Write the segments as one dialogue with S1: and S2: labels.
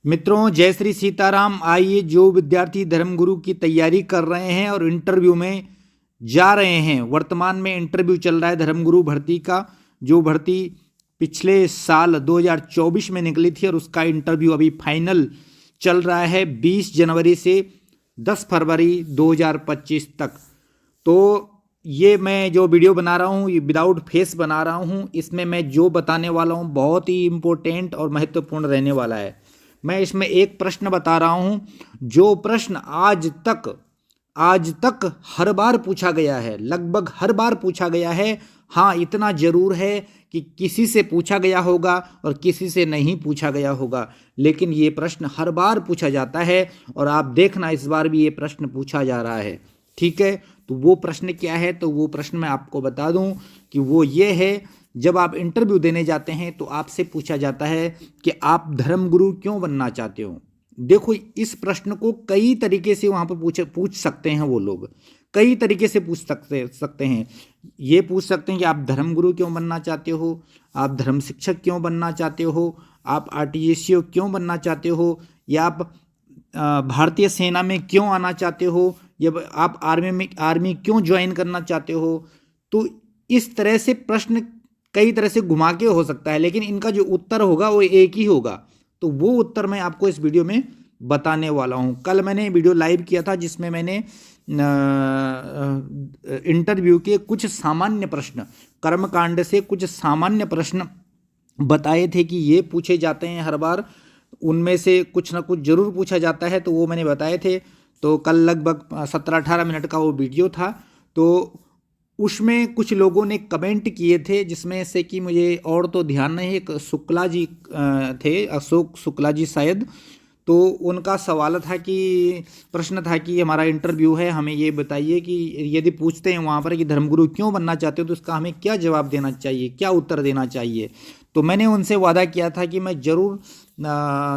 S1: मित्रों, जय श्री सीताराम। आइए, जो विद्यार्थी धर्मगुरु की तैयारी कर रहे हैं और इंटरव्यू में जा रहे हैं, वर्तमान में इंटरव्यू चल रहा है धर्मगुरु भर्ती का, जो भर्ती पिछले साल 2024 में निकली थी और उसका इंटरव्यू अभी फाइनल चल रहा है 20 जनवरी से 10 फरवरी 2025 तक। तो ये मैं जो वीडियो बना रहा हूँ, ये विदाउट फेस बना रहा हूँ। इसमें मैं जो बताने वाला हूँ बहुत ही इम्पोर्टेंट और महत्वपूर्ण रहने वाला है। मैं इसमें एक प्रश्न बता रहा हूं, जो प्रश्न आज तक हर बार पूछा गया है, लगभग हर बार पूछा गया है। हाँ, इतना जरूर है कि किसी से पूछा गया होगा और किसी से नहीं पूछा गया होगा, लेकिन ये प्रश्न हर बार पूछा जाता है और आप देखना इस बार भी ये प्रश्न पूछा जा रहा है। ठीक है, तो वो प्रश्न क्या है? तो वो प्रश्न मैं आपको बता दूं कि वो ये है, जब आप इंटरव्यू देने जाते हैं तो आपसे पूछा जाता है कि आप धर्मगुरु क्यों बनना चाहते हो। देखो, इस प्रश्न को कई तरीके से वहाँ पर पूछ सकते हैं वो लोग, कई तरीके से पूछ सकते हैं। ये पूछ सकते हैं कि आप धर्मगुरु क्यों बनना चाहते हो, आप धर्म शिक्षक क्यों बनना चाहते हो, आप आरटीजीएससी क्यों बनना चाहते हो, या आप भारतीय सेना में क्यों आना चाहते हो, या आप आर्मी क्यों ज्वाइन करना चाहते हो। तो इस तरह से प्रश्न कई तरह से घुमा के हो सकता है, लेकिन इनका जो उत्तर होगा वो एक ही होगा। तो वो उत्तर मैं आपको इस वीडियो में बताने वाला हूँ। कल मैंने वीडियो लाइव किया था जिसमें मैंने इंटरव्यू के कुछ सामान्य प्रश्न, कर्मकांड से कुछ सामान्य प्रश्न बताए थे कि ये पूछे जाते हैं हर बार, उनमें से कुछ ना कुछ जरूर पूछा जाता है, तो वो मैंने बताए थे। तो कल लगभग 17-18 मिनट का वो वीडियो था। तो उसमें कुछ लोगों ने कमेंट किए थे, जिसमें से कि मुझे और तो ध्यान नहीं, एक शुक्ला जी थे, अशोक शुक्ला जी शायद। तो उनका सवाल था कि प्रश्न था कि हमारा इंटरव्यू है, हमें ये बताइए कि यदि पूछते हैं वहाँ पर कि धर्मगुरु क्यों बनना चाहते हो तो उसका हमें क्या जवाब देना चाहिए, क्या उत्तर देना चाहिए। तो मैंने उनसे वादा किया था कि मैं ज़रूर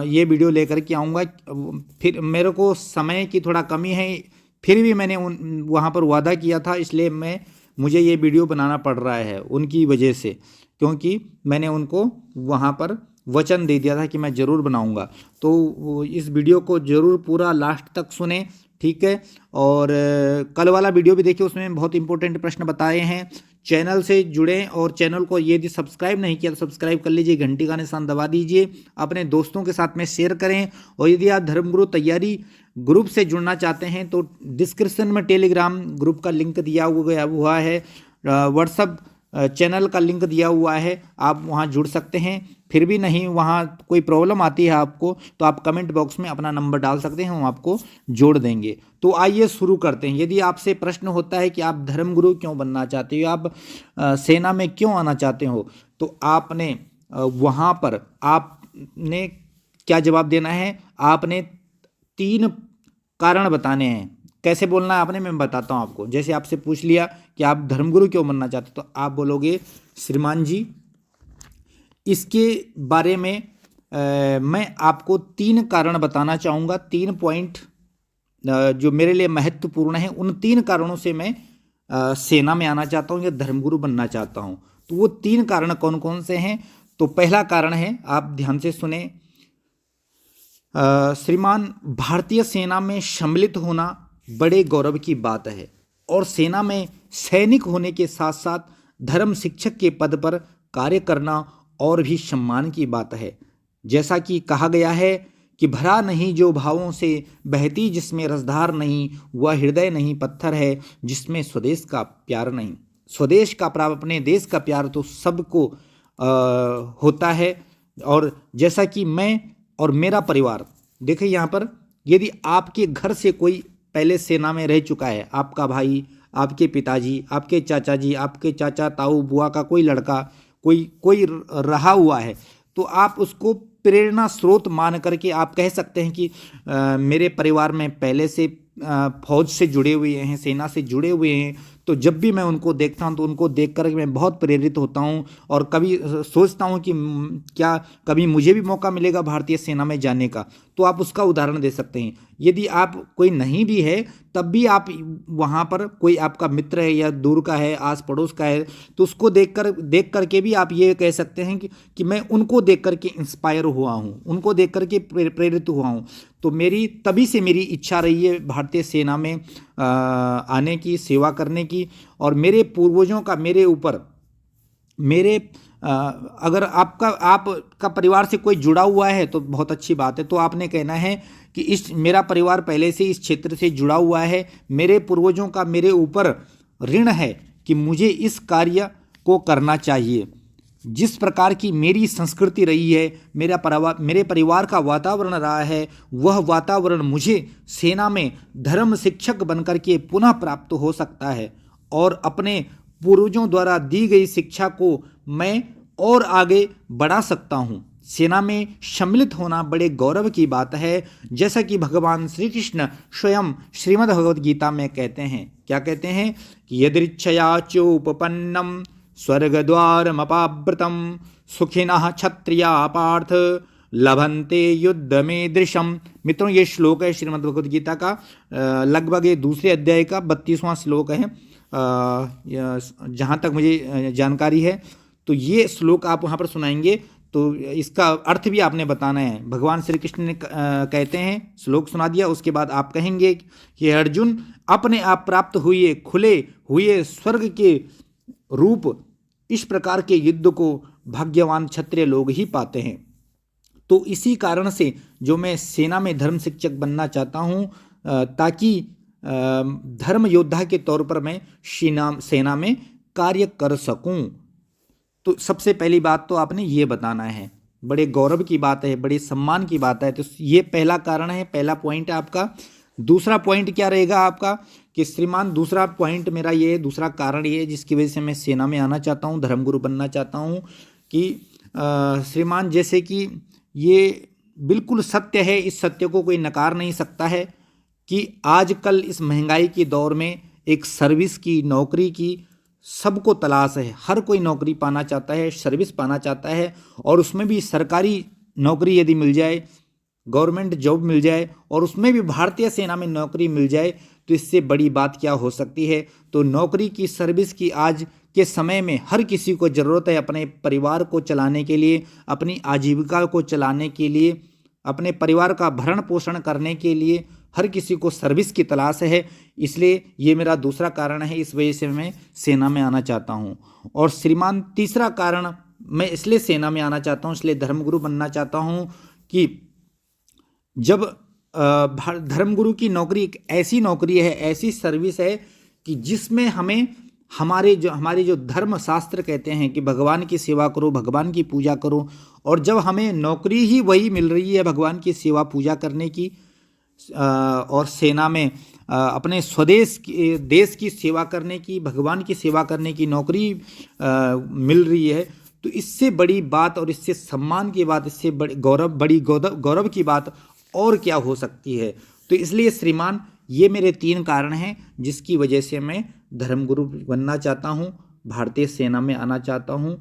S1: ये वीडियो लेकर के आऊँगा। फिर मेरे को समय की थोड़ा कमी है, फिर भी मैंने वहाँ पर वादा किया था, इसलिए मुझे ये वीडियो बनाना पड़ रहा है उनकी वजह से, क्योंकि मैंने उनको वहाँ पर वचन दे दिया था कि मैं ज़रूर बनाऊंगा। तो इस वीडियो को ज़रूर पूरा लास्ट तक सुने, ठीक है। और कल वाला वीडियो भी देखिए, उसमें बहुत इंपॉर्टेंट प्रश्न बताए हैं। चैनल से जुड़ें और चैनल को यदि सब्सक्राइब नहीं किया तो सब्सक्राइब कर लीजिए, घंटी का निशान दबा दीजिए, अपने दोस्तों के साथ में शेयर करें। और यदि आप धर्मगुरु तैयारी ग्रुप से जुड़ना चाहते हैं तो डिस्क्रिप्शन में टेलीग्राम ग्रुप का लिंक दिया हुआ है, व्हाट्सअप चैनल का लिंक दिया हुआ है, आप वहां जुड़ सकते हैं। फिर भी नहीं, वहां कोई प्रॉब्लम आती है आपको तो आप कमेंट बॉक्स में अपना नंबर डाल सकते हैं, हम आपको जोड़ देंगे। तो आइए शुरू करते हैं। यदि आपसे प्रश्न होता है कि आप धर्मगुरु क्यों बनना चाहते हो, आप सेना में क्यों आना चाहते हो, तो आपने वहां पर आपने क्या जवाब देना है? आपने 3 कारण बताने हैं। कैसे बोलना है आपने, मैं बताता हूं आपको। जैसे आपसे पूछ लिया कि आप धर्मगुरु क्यों बनना चाहते हो, तो आप बोलोगे, श्रीमान जी, इसके बारे में मैं आपको 3 कारण बताना चाहूँगा। 3 पॉइंट जो मेरे लिए महत्वपूर्ण है, उन 3 कारणों से मैं सेना में आना चाहता हूँ या धर्मगुरु बनना चाहता हूँ। तो वो 3 कारण कौन कौन से हैं? तो पहला कारण है, आप ध्यान से सुने, श्रीमान, भारतीय सेना में सम्मिलित होना बड़े गौरव की बात है और सेना में सैनिक होने के साथ साथ धर्म शिक्षक के पद पर कार्य करना और भी सम्मान की बात है। जैसा कि कहा गया है कि भरा नहीं जो भावों से, बहती जिसमें रसधार नहीं, वह हृदय नहीं पत्थर है जिसमें स्वदेश का प्यार नहीं। स्वदेश का प्यार, अपने देश का प्यार तो सबको होता है। और जैसा कि मैं और मेरा परिवार, देखिए यहाँ पर, यदि आपके घर से कोई पहले सेना में रह चुका है, आपका भाई, आपके पिताजी, आपके चाचा जी, आपके चाचा ताऊ बुआ का कोई लड़का, कोई रहा हुआ है, तो आप उसको प्रेरणा स्रोत मान करके आप कह सकते हैं कि मेरे परिवार में पहले से फौज से जुड़े हुए हैं, सेना से जुड़े हुए हैं, तो जब भी मैं उनको देखता हूँ तो उनको देख कर मैं बहुत प्रेरित होता हूँ और कभी सोचता हूँ कि क्या कभी मुझे भी मौका मिलेगा भारतीय सेना में जाने का। तो आप उसका उदाहरण दे सकते हैं। यदि आप कोई नहीं भी है तब भी आप वहाँ पर कोई आपका मित्र है या दूर का है, आस पड़ोस का है, तो उसको देख कर के भी आप ये कह सकते हैं कि मैं उनको देख कर के इंस्पायर हुआ हूँ, उनको देख कर के प्रेरित हुआ हूँ। तो मेरी तभी से मेरी इच्छा रही है भारतीय सेना में आने की, सेवा करने की। और मेरे पूर्वजों का मेरे ऊपर अगर आपका परिवार से कोई जुड़ा हुआ है तो बहुत अच्छी बात है। तो आपने कहना है कि मेरा परिवार पहले से इस क्षेत्र से जुड़ा हुआ है, मेरे पूर्वजों का मेरे ऊपर ऋण है कि मुझे इस कार्य को करना चाहिए। जिस प्रकार की मेरी संस्कृति रही है, मेरे परिवार का वातावरण रहा है, वह वातावरण मुझे सेना में धर्म शिक्षक बनकर के पुनः प्राप्त हो सकता है और अपने पूर्वजों द्वारा दी गई शिक्षा को मैं और आगे बढ़ा सकता हूँ। सेना में सम्मिलित होना बड़े गौरव की बात है, जैसा कि भगवान श्री कृष्ण स्वयं श्रीमद् भगवद गीता में कहते हैं। क्या कहते हैं कि यदृच्छया चोपपन्नम स्वर्गद्वारमपावृतं सुखिनः क्षत्रिया पार्थ लभन्ते युद्ध में दृशम। मित्रों, ये श्लोक है श्रीमद् भगवद गीता का, लगभग ये दूसरे अध्याय का 32वां श्लोक है, जहाँ तक मुझे जानकारी है। तो ये श्लोक आप वहाँ पर सुनाएंगे तो इसका अर्थ भी आपने बताना है। भगवान श्री कृष्ण ने कहते हैं, श्लोक सुना दिया, उसके बाद आप कहेंगे कि अर्जुन, अपने आप प्राप्त हुए खुले हुए स्वर्ग के रूप इस प्रकार के युद्ध को भाग्यवान क्षत्रिय लोग ही पाते हैं। तो इसी कारण से जो मैं सेना में धर्म शिक्षक बनना चाहता हूँ, ताकि धर्म योद्धा के तौर पर मैं सेना में कार्य कर सकूं। तो सबसे पहली बात तो आपने ये बताना है, बड़े गौरव की बात है, बड़े सम्मान की बात है। तो ये पहला कारण है, पहला पॉइंट है आपका। दूसरा पॉइंट क्या रहेगा आपका कि श्रीमान, दूसरा पॉइंट मेरा ये, दूसरा कारण ये जिसकी वजह से मैं सेना में आना चाहता हूँ, धर्मगुरु बनना चाहता हूँ कि श्रीमान, जैसे कि ये बिल्कुल सत्य है, इस सत्य को कोई नकार नहीं सकता है कि आजकल इस महंगाई के दौर में एक सर्विस की, नौकरी की सबको तलाश है। हर कोई नौकरी पाना चाहता है, सर्विस पाना चाहता है, और उसमें भी सरकारी नौकरी यदि मिल जाए, गवर्नमेंट जॉब मिल जाए, और उसमें भी भारतीय सेना में नौकरी मिल जाए, तो इससे बड़ी बात क्या हो सकती है। तो नौकरी की, सर्विस की आज के समय में हर किसी को ज़रूरत है, अपने परिवार को चलाने के लिए, अपनी आजीविका को चलाने के लिए, अपने परिवार का भरण पोषण करने के लिए हर किसी को सर्विस की तलाश है। इसलिए ये मेरा दूसरा कारण है, इस वजह से मैं सेना में आना चाहता हूँ। और श्रीमान, तीसरा कारण मैं इसलिए सेना में आना चाहता हूँ, इसलिए धर्मगुरु बनना चाहता हूँ कि जब धर्मगुरु की नौकरी एक ऐसी नौकरी है, ऐसी सर्विस है कि जिसमें हमें हमारे जो धर्म शास्त्र कहते हैं कि भगवान की सेवा करो, भगवान की पूजा करो, और जब हमें नौकरी ही वही मिल रही है भगवान की सेवा पूजा करने की, और सेना में अपने स्वदेश देश की सेवा करने की, भगवान की सेवा करने की नौकरी मिल रही है, तो इससे बड़ी बात और इससे सम्मान की बात, इससे बड़ी गौरव की बात और क्या हो सकती है। तो इसलिए श्रीमान, ये मेरे 3 कारण हैं जिसकी वजह से मैं धर्मगुरु बनना चाहता हूँ, भारतीय सेना में आना चाहता हूँ।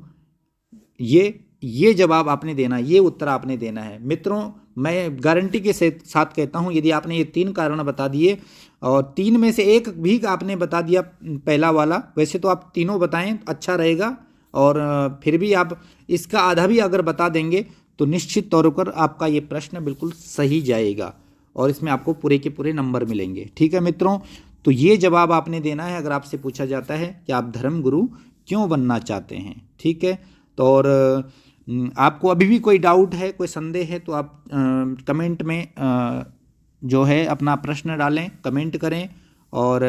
S1: ये जवाब आपने देना, ये उत्तर आपने देना है। मित्रों, मैं गारंटी के साथ कहता हूँ, यदि आपने ये 3 कारण बता दिए और 3 में से एक भी आपने बता दिया, पहला वाला, वैसे तो आप तीनों बताएं अच्छा रहेगा, और फिर भी आप इसका आधा भी अगर बता देंगे तो निश्चित तौर पर आपका ये प्रश्न बिल्कुल सही जाएगा और इसमें आपको पूरे के पूरे नंबर मिलेंगे। ठीक है मित्रों, तो ये जवाब आपने देना है अगर आपसे पूछा जाता है कि आप धर्मगुरु क्यों बनना चाहते हैं। ठीक है, तो और आपको अभी भी कोई डाउट है, कोई संदेह है, तो आप कमेंट में जो है अपना प्रश्न डालें, कमेंट करें, और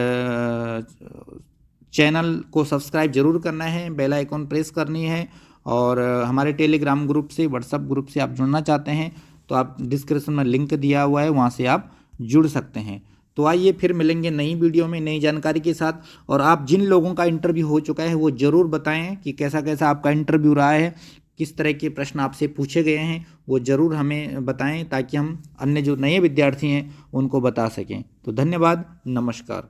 S1: चैनल को सब्सक्राइब जरूर करना है, बेल आइकॉन प्रेस करनी है, और हमारे टेलीग्राम ग्रुप से, व्हाट्सएप ग्रुप से आप जुड़ना चाहते हैं तो आप डिस्क्रिप्शन में लिंक दिया हुआ है, वहाँ से आप जुड़ सकते हैं। तो आइए फिर मिलेंगे नई वीडियो में नई जानकारी के साथ। और आप जिन लोगों का इंटरव्यू हो चुका है वो ज़रूर बताएं कि कैसा कैसा आपका इंटरव्यू रहा है, किस तरह के प्रश्न आपसे पूछे गए हैं, वो ज़रूर हमें बताएं ताकि हम अन्य जो नए विद्यार्थी हैं उनको बता सकें। तो धन्यवाद, नमस्कार।